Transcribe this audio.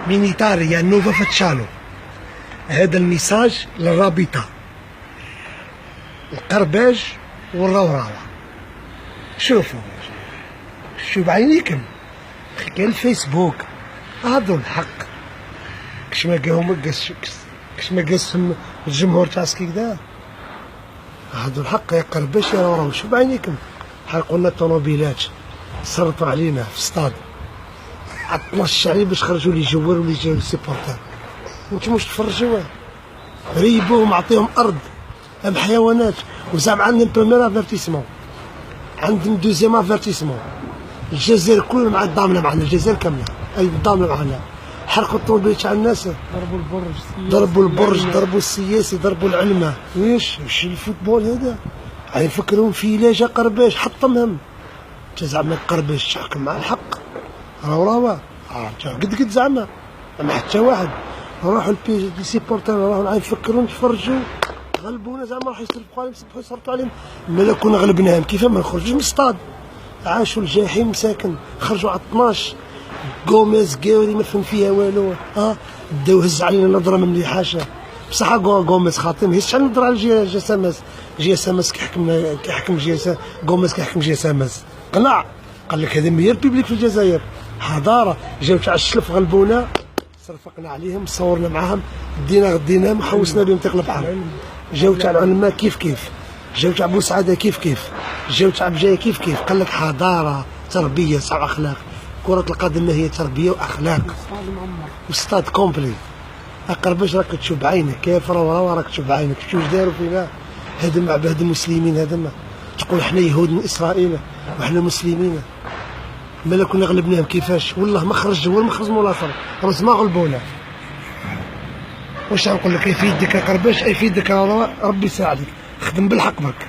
مينيتاريا نوفا فاتشالو. هذا الميساج للرابطة، القرباج والروراوة. شوفوا بعينيكم، كاين الفيسبوك هادو الحق. كش ما قاسم الجمهور تاع سكيكدا، هادو الحق يا قرباش يا روراوة. شوف بعينيكم، حرقوا لنا الطوموبيلات، صرفوا علينا في السطاد، عطلنا الشعبي باش خرجوا لي جوار ولي جاو السيبورتر. وانتم واش تفرجوا؟ ريبوهم، عطيهم ارض، هم حيوانات. وزعما عندنا بروميير افيرتيسمون، عندنا دوزيام افيرتيسمون. الجزائر كلها مع ضامنه معنا، الجزائر كامله اي ضامنه معنا. حرقوا الطوموبيل تاع الناس، ضربوا البرج، ضربوا السياسي، ضربوا العلماء. واش الفوتبول هذا؟ يعني يفكرون في لاجا قرباش حطمهم. انت زعما قرباش تحكم مع الحق؟ روراوة قد زعما ما حتى واحد. نروحوا لي سيبورتر، نروحوا نفكروا نتفرجوا، غلبونا زعما راح يصرفوا عليهم، يصرفوا عليهم. مالا كنا غلبناهم كيف ما نخرجوش من السطاد؟ عاشوا الجحيم ساكن، خرجوا على 12. غوميز كاوري ما فهم فيها والو. بداو هز علينا نظره من اللي حاشا. بصح غوميز خاطر ما يهزش علينا نظره على جي ساماس. جي ساماس كيحكم غوميز كيحكم جي ساماس. قنع، قال لك هذا ميور بيبليك في الجزائر، حضاره. جاو تاع الشلف غلبونا، صرفقنا عليهم، صورنا معاهم، غديناهم، حوسنا بهم تقلب البحر. جاو تاع العلماء كيف، جاو تاع بوسعاده كيف، جاو تاع بجايه كيف. قال لك حضاره، تربيه، صح، اخلاق. كرة القدم هي تربيه واخلاق، وستاد كومبلي. قرباش راك تشوف بعينك، كيف روراوة راك تشوف بعينك. شوف واش داروا فينا، هذا مع بهاد المسلمين. هذا ما تقول احنا يهود من اسرائيل وحنا مسلمين. مالا كنا غلبناهم كيفاش؟ والله ما خرج هو المخرج من الاخر، بس ما غلبونا. واش نقول لك؟ في يدك يا قرباش، في يدك يا روراوة، ربي يساعدك، خدم بالحق برك.